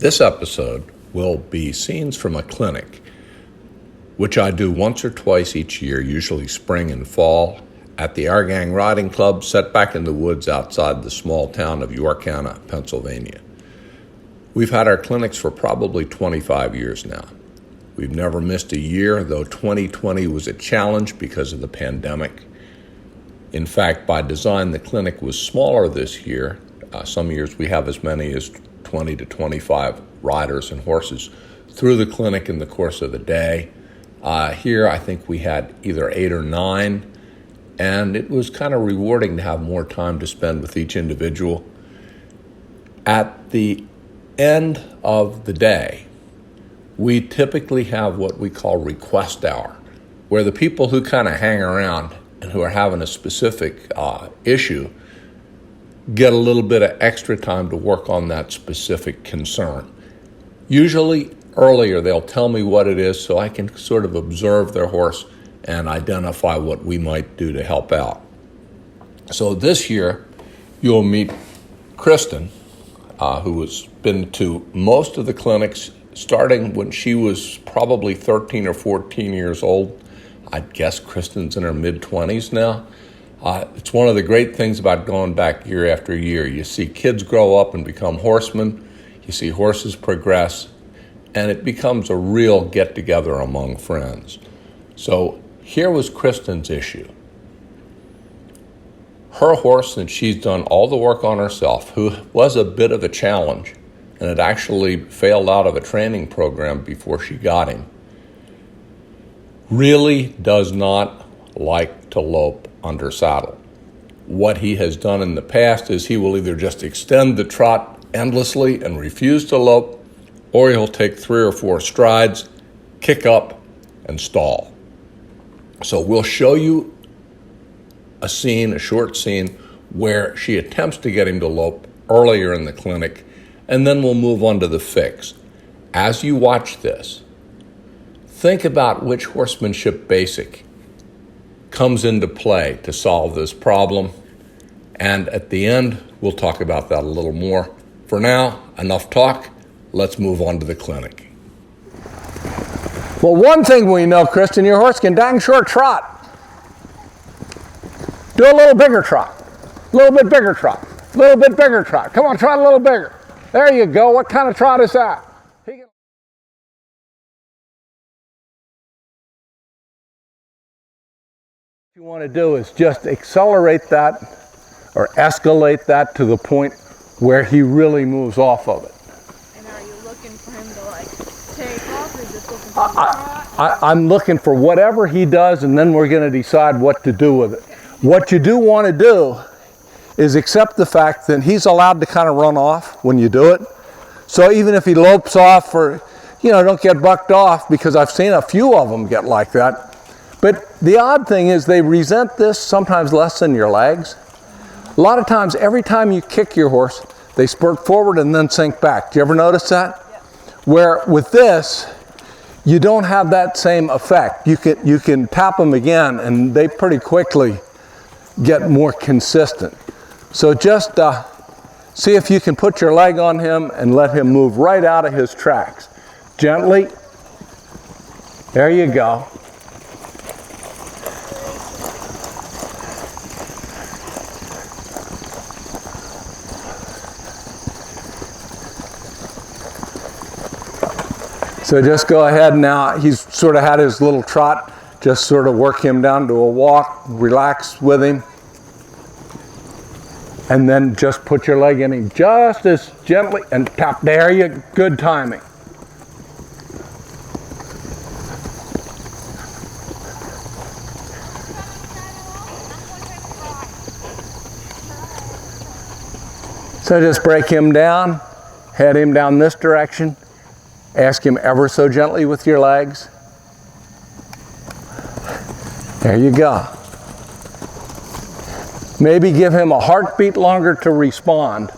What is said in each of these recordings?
This episode will be scenes from a clinic, which I do once or twice each year, usually spring and fall, at the Our Gang Riding Club set back in the woods outside the small town of Yorktown, Pennsylvania. We've had our clinics for probably 25 years now. We've never missed a year, though 2020 was a challenge because of the pandemic. In fact, by design, the clinic was smaller this year. Some years we have as many as 20 to 25 riders and horses through the clinic in the course of the day. Here, I think we had either 8 or 9, and it was kind of rewarding to have more time to spend with each individual. At the end of the day, we typically have what we call request hour, where the people who kind of hang around and who are having a specific issue get a little bit of extra time to work on that specific concern. Usually earlier they'll tell me what it is so I can sort of observe their horse and identify what we might do to help out. So this year you'll meet Kristen, who has been to most of the clinics starting when she was probably 13 or 14 years old. I'd guess Kristen's in her mid-20s now. It's one of the great things about going back year after year. You see kids grow up and become horsemen. You see horses progress, and it becomes a real get-together among friends. So here was Kristen's issue. Her horse, and she's done all the work on herself, who was a bit of a challenge and had actually failed out of a training program before she got him, really does not like to lope under saddle. What he has done in the past is he will either just extend the trot endlessly and refuse to lope, or he'll take 3 or 4 strides, kick up, and stall. So we'll show you a short scene, where she attempts to get him to lope earlier in the clinic, and then we'll move on to the fix. As you watch this, think about which horsemanship basic comes into play to solve this problem. And at the end, we'll talk about that a little more. For now, enough talk. Let's move on to the clinic. Well, one thing we know, Kristen, your horse can dang sure trot. Do a little bigger trot. A little bit bigger trot. A little bit bigger trot. Come on, trot a little bigger. There you go. What kind of trot is that? What you want to do is just accelerate that or escalate that to the point where he really moves off of it. And are you looking for him to take off, or just looking for him to trot? I'm looking for whatever he does, and then we're going to decide what to do with it. What you do want to do is accept the fact that he's allowed to kind of run off when you do it. So even if he lopes off, or don't get bucked off, because I've seen a few of them get like that. But the odd thing is they resent this sometimes less than your legs. A lot of times, every time you kick your horse, they spurt forward and then sink back. Do you ever notice that? Yeah. Where with this, you don't have that same effect. You can tap them again, and they pretty quickly get more consistent. So just see if you can put your leg on him and let him move right out of his tracks. Gently. There you go. So just go ahead now. He's sort of had his little trot. Just sort of work him down to a walk, relax with him. And then just put your leg in him just as gently and tap. There you, good timing. So just break him down, head him down this direction. Ask him ever so gently with your legs. There you go. Maybe give him a heartbeat longer to respond,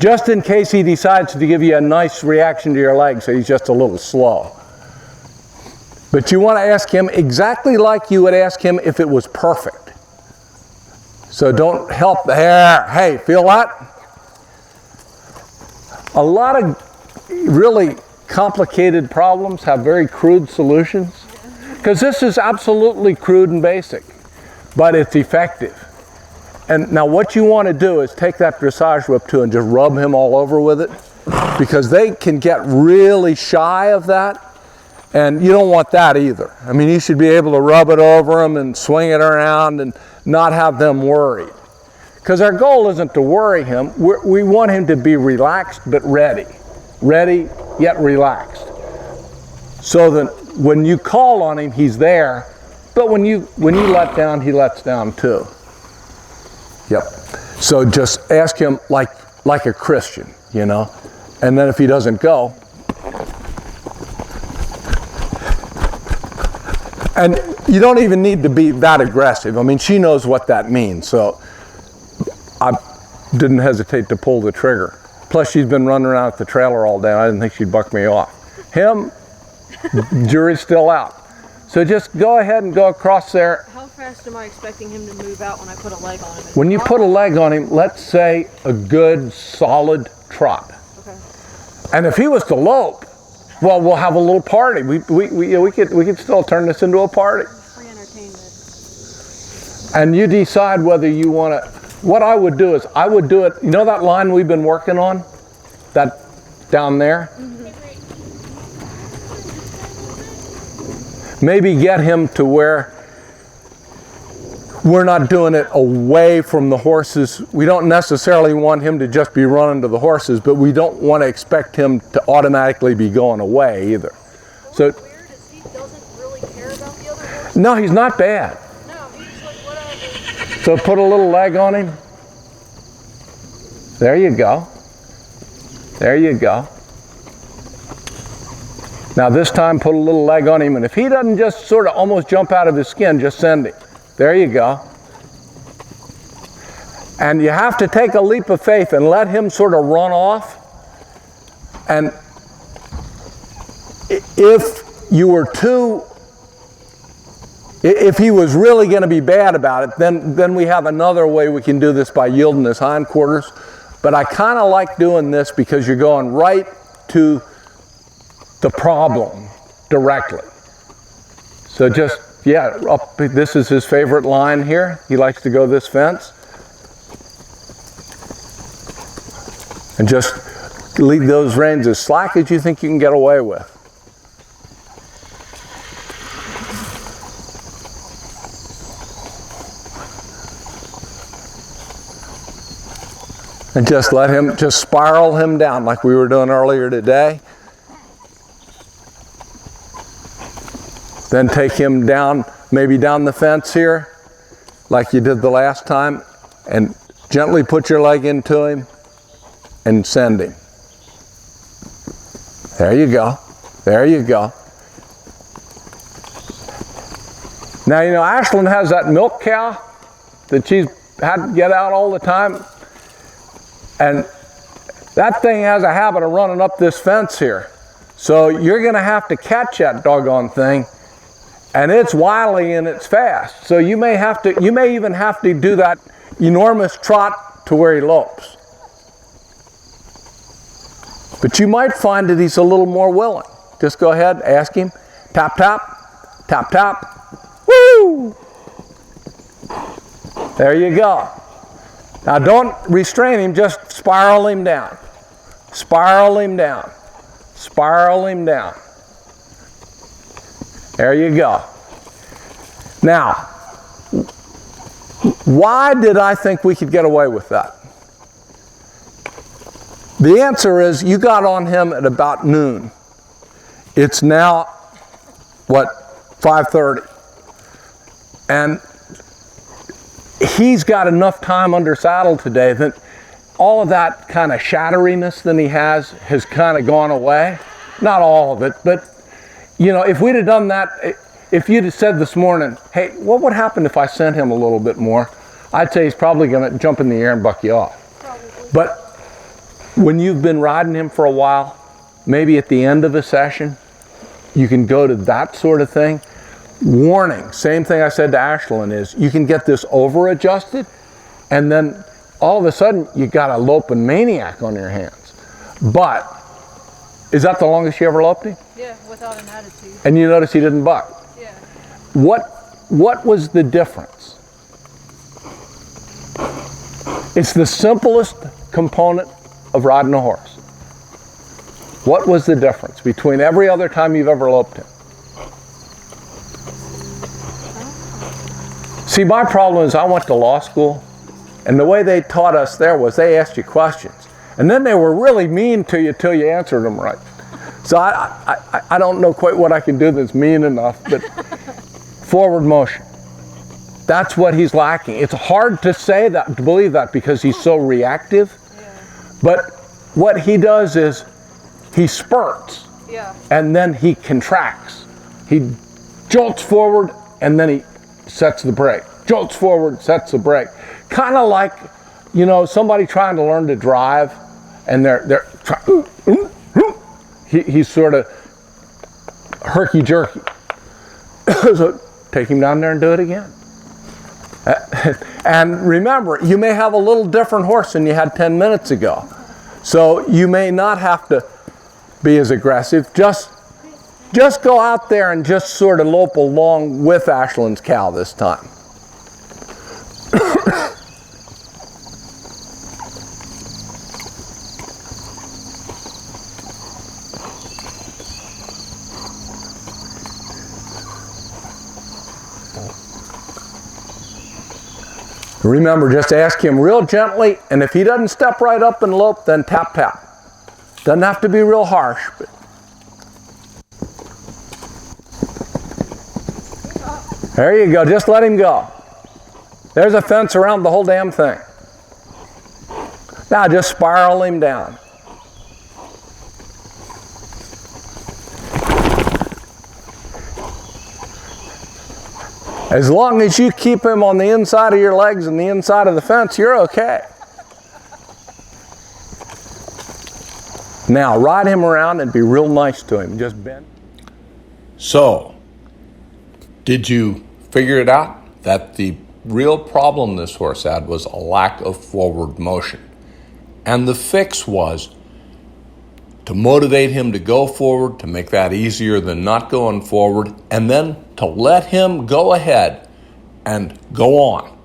just in case he decides to give you a nice reaction to your legs, so he's just a little slow. But you want to ask him exactly like you would ask him if it was perfect. So don't help there. Hey, feel that? A lot of really complicated problems have very crude solutions. Because this is absolutely crude and basic, but it's effective. And now what you want to do is take that dressage whip too and just rub him all over with it, because they can get really shy of that, and you don't want that either. I mean, you should be able to rub it over them and swing it around and not have them worried. Because our goal isn't to worry him. We want him to be relaxed but ready. Ready yet relaxed. So that when you call on him, he's there, but when you let down, he lets down too. Yep. So just ask him like a Christian, you know, and then if he doesn't go, and you don't even need to be that aggressive. I mean, she knows what that means, so I didn't hesitate to pull the trigger. Plus, she's been running around at the trailer all day. I didn't think she'd buck me off. Him, jury's still out. So just go ahead and go across there. How fast am I expecting him to move out when I put a leg on him? When you put a leg on him, let's say a good solid trot. Okay. And if he was to lope, well, we'll have a little party. We could still turn this into a party. Free entertainment. And you decide whether you want to. What I would do is I would do it. You know that line we've been working on, that down there. Maybe get him to where we're not doing it away from the horses. We don't necessarily want him to just be running to the horses, but we don't want to expect him to automatically be going away either. So Weird is he doesn't really care about the other horses. no, he's not bad. No, he's like whatever. So put a little leg on him. There you go. There you go. Now this time put a little leg on him, and if he doesn't just sort of almost jump out of his skin, just send him. There you go. And you have to take a leap of faith and let him sort of run off. And if he was really going to be bad about it, then we have another way we can do this by yielding his hindquarters. But I kind of like doing this because you're going right to the problem directly. So just, yeah, this is his favorite line here. He likes to go this fence. And just leave those reins as slack as you think you can get away with. And just let him, just spiral him down like we were doing earlier today. Then take him down, maybe down the fence here, like you did the last time, and gently put your leg into him and send him. There you go. There you go. Now, you know, Ashlyn has that milk cow that she's had to get out all the time. And that thing has a habit of running up this fence here. So you're going to have to catch that doggone thing. And it's wily and it's fast. So you may even have to do that enormous trot to where he lopes. But you might find that he's a little more willing. Just go ahead, ask him. Tap, tap, tap, tap. Woo! There you go. Now don't restrain him, just spiral him down. Spiral him down. Spiral him down. There you go. Now, why did I think we could get away with that? The answer is you got on him at about noon. It's now, what, 5:30. And he's got enough time under saddle today that all of that kind of shatteriness that he has kind of gone away. Not all of it, but you know, if we'd have done that, if you'd have said this morning, hey, what would happen if I sent him a little bit more? I'd say he's probably going to jump in the air and buck you off. Probably. But when you've been riding him for a while, maybe at the end of a session, you can go to that sort of thing. Warning, same thing I said to Ashlyn is, you can get this over-adjusted, and then all of a sudden, you got a loping maniac on your hands. But Is that the longest you ever loped him? Yeah, without an attitude. And you notice he didn't buck. Yeah. What was the difference? It's the simplest component of riding a horse. What was the difference between every other time you've ever loped him? See, my problem is I went to law school, and the way they taught us there was they asked you questions, and then they were really mean to you till you answered them right. So I don't know quite what I can do that's mean enough, but forward motion. That's what he's lacking. It's hard to say that, to believe that, because he's so reactive. Yeah. But what he does is he spurts, Yeah. and then he contracts. He jolts forward, and then he sets the brake. Jolts forward, sets the brake. Kind of like, you know, somebody trying to learn to drive, and they're he's sort of herky-jerky. So take him down there and do it again. And remember, you may have a little different horse than you had 10 minutes ago. So you may not have to be as aggressive. Just go out there and just sort of lope along with Ashland's cow this time. Remember, just ask him real gently, and if he doesn't step right up and lope, then tap, tap. Doesn't have to be real harsh, but there you go, just let him go. There's a fence around the whole damn thing. Now just spiral him down. As long as you keep him on the inside of your legs and the inside of the fence, you're okay. Now ride him around and be real nice to him. Just bend. So, did you figure it out? That the real problem this horse had was a lack of forward motion. And the fix was to motivate him to go forward, to make that easier than not going forward, and then to let him go ahead and go on.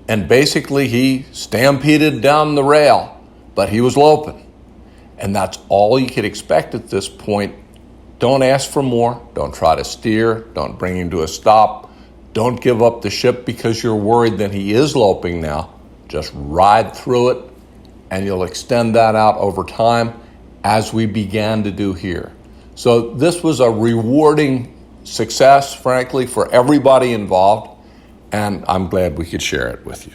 And basically he stampeded down the rail, but he was loping. And that's all you could expect at this point. Don't ask for more. Don't try to steer. Don't bring him to a stop. Don't give up the ship because you're worried that he is loping now. Just ride through it, and you'll extend that out over time, as we began to do here. So this was a rewarding success, frankly, for everybody involved, and I'm glad we could share it with you.